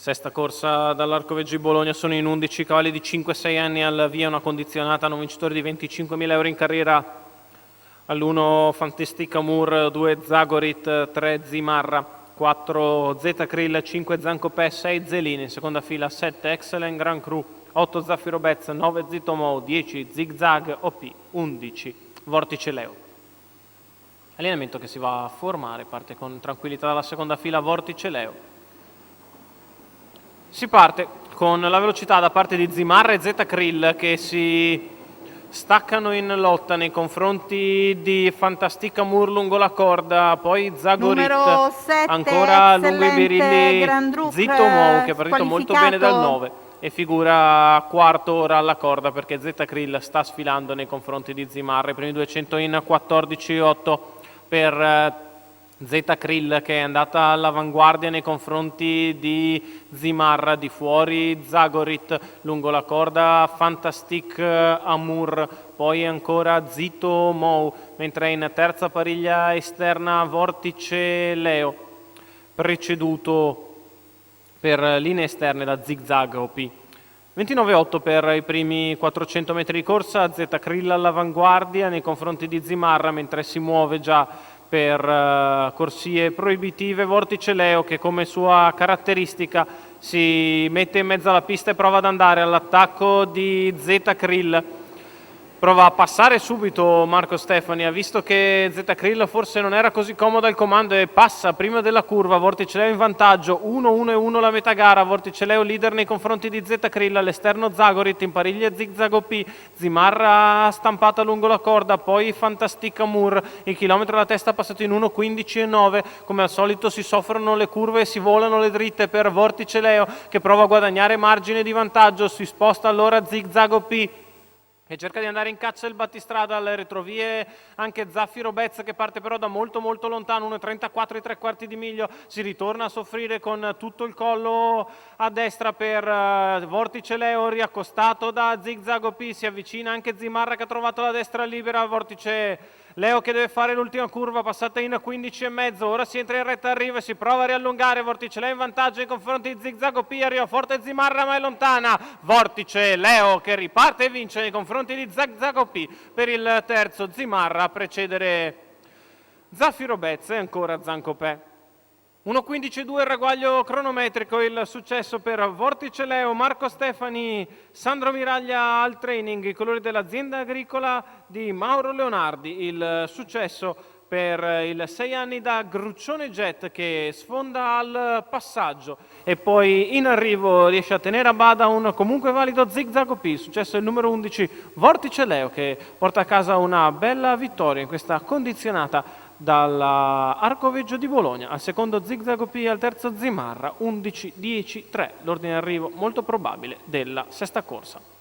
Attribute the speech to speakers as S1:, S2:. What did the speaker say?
S1: Sesta corsa dall'Arcoveggio di Bologna, sono in 11 cavalli di 5-6 anni al via, una condizionata, hanno un vincitore di 25.000 euro in carriera all'1 Fantastic Amour, 2 Zagorit, 3 Zimarra, 4 Zeta Krill, 5 Zancopè, 6 Zelini, in seconda fila 7 Excellent Grand Cru, 8 Zaffiro Betz, 9 Zitomo, 10 Zigzag OP, 11 Vortice Leo. Allenamento che si va a formare, parte con tranquillità dalla seconda fila Vortice Leo. Si parte con la velocità da parte di Zimarra e Zeta Krill che si staccano in lotta nei confronti di Fantastic Amour lungo la corda, poi Zagorit ancora lungo i birilli, Zitomo che è partito molto bene dal 9 e figura quarto ora alla corda perché Zeta Krill sta sfilando nei confronti di Zimarra. I primi 200 in 14,8 per Zeta Krill che è andata all'avanguardia nei confronti di Zimarra, di fuori Zagorit, lungo la corda Fantastic Amour, poi ancora Zito Mou, mentre in terza pariglia esterna Vortice Leo, preceduto per linee esterne da Zigzag OP. 29,8 per i primi 400 metri di corsa, Zeta Krill all'avanguardia nei confronti di Zimarra, mentre si muove già per corsie proibitive Vortice Leo che come sua caratteristica si mette in mezzo alla pista e prova ad andare all'attacco di Zeta Krill. Prova a passare subito Marco Stefani, ha visto che Zeta Krill forse non era così comoda al comando e passa prima della curva, Vortice Leo in vantaggio, 1-1-1 la metà gara, Vortice Leo leader nei confronti di Zeta Krill, all'esterno Zagorit, in pariglia Zigzag OP, Zimarra stampata lungo la corda, poi Fantastic Amour, il chilometro alla testa passato in 1:15,9, come al solito si soffrono le curve e si volano le dritte per Vortice Leo che prova a guadagnare margine di vantaggio, si sposta allora Zigzag OP e cerca di andare in caccia il battistrada alle retrovie, anche Zaffiro Betz che parte però da molto lontano, 1,34 e 3/4 di miglio, si ritorna a soffrire con tutto il collo a destra per Vortice Leo, riaccostato da Zigzag OP, si avvicina anche Zimarra che ha trovato la destra libera, Vortice Leo che deve fare l'ultima curva, passata in 15,5, ora si entra in retta arriva e si prova a riallungare, Vortice Leo in vantaggio nei confronti di Zigzag OP, arriva forte Zimarra ma è lontana, Vortice Leo che riparte e vince nei confronti di Zigzag OP per il terzo, Zimarra a precedere Zaffiro Betz e ancora Zancopè. 1:15,2 il ragguaglio cronometrico, il successo per Vortice Leo, Marco Stefani, Sandro Miraglia al training, i colori dell'azienda agricola di Mauro Leonardi, il successo per il 6 anni da Gruccione Jet che sfonda al passaggio e poi in arrivo riesce a tenere a bada un comunque valido Zigzag OP, successo il numero 11 Vortice Leo che porta a casa una bella vittoria in questa condizionata dall'Arcoveggio di Bologna, al secondo Zigzag OP, al terzo Zimarra, 11-10-3, l'ordine d'arrivo molto probabile della sesta corsa.